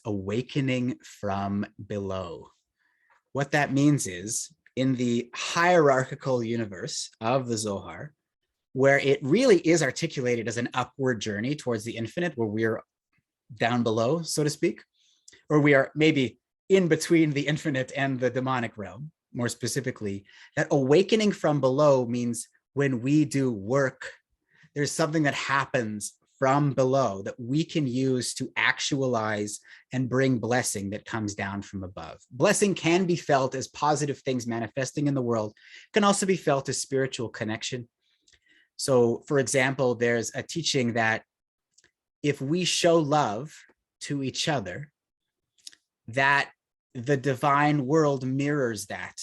awakening from below. What that means is, in the hierarchical universe of the Zohar, where it really is articulated as an upward journey towards the infinite, where we're down below, so to speak, or we are maybe in between the infinite and the demonic realm, more specifically, that awakening from below means when we do work, there's something that happens from below that we can use to actualize and bring blessing that comes down from above. Blessing can be felt as positive things manifesting in the world, can also be felt as spiritual connection. So, for example, there's a teaching that if we show love to each other, that the divine world mirrors that.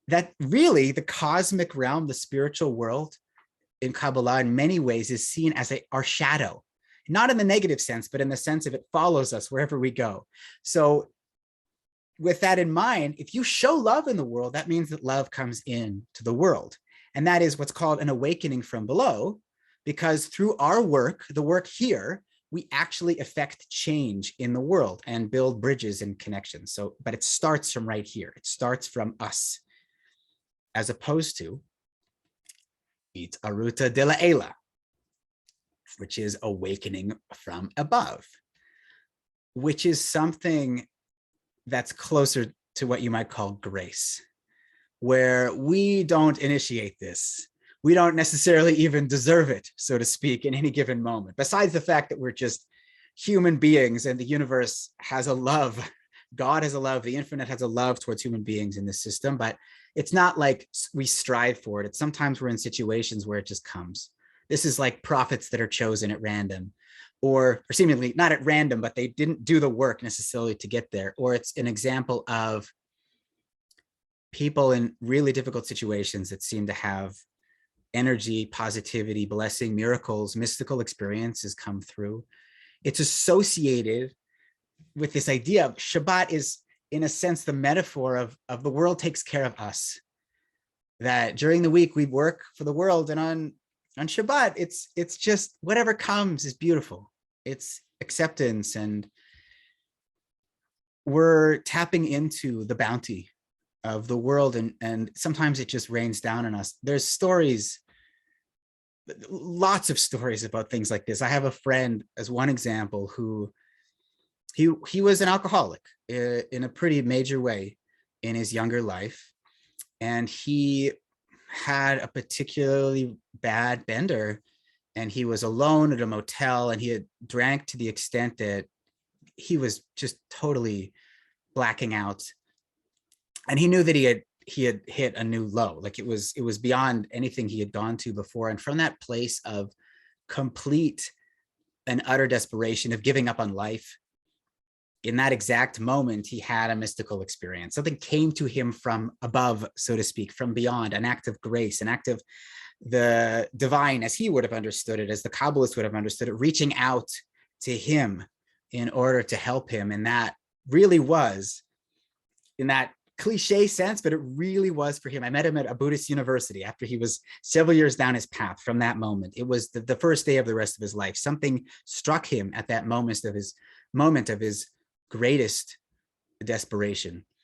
That really the cosmic realm, the spiritual world in Kabbalah in many ways is seen as our shadow, not in the negative sense, but in the sense of it follows us wherever we go. So with that in mind, if you show love in the world, that means that love comes in to the world. And that is what's called an awakening from below, because through our work, the work here, we actually affect change in the world and build bridges and connections. So, but it starts from right here. It starts from us, as opposed to It Aruta de la Ela, which is awakening from above, which is something that's closer to what you might call grace, where we don't initiate this. We don't necessarily even deserve it, so to speak, in any given moment, besides the fact that we're just human beings and the universe has a love. God has a love, the infinite has a love towards human beings in this system, but it's not like we strive for it. It's sometimes we're in situations where it just comes. This is like prophets that are chosen at random, or seemingly not at random, but they didn't do the work necessarily to get there. Or it's an example of people in really difficult situations that seem to have energy, positivity, blessing, miracles, mystical experiences come through. It's associated with this idea of Shabbat is, in a sense, the metaphor of the world takes care of us. That during the week we work for the world, and on Shabbat, it's just whatever comes is beautiful. It's acceptance, and we're tapping into the bounty of the world, and sometimes it just rains down on us. There's stories, lots of stories about things like this. I have a friend, as one example, who he was an alcoholic in a pretty major way in his younger life, and he had a particularly bad bender, and he was alone at a motel, and he had drank to the extent that he was just totally blacking out, and he knew that he had hit a new low. Like it was beyond anything he had gone to before. And from that place of complete and utter desperation, of giving up on life, in that exact moment, he had a mystical experience. Something came to him from above, so to speak, from beyond, an act of grace, an act of the divine, as he would have understood it, as the Kabbalists would have understood it, reaching out to him in order to help him. And that really was, in that cliche sense, but it really was for him. I met him at a Buddhist university after he was several years down his path. From that moment, it was the first day of the rest of his life. Something struck him at that moment of his greatest desperation.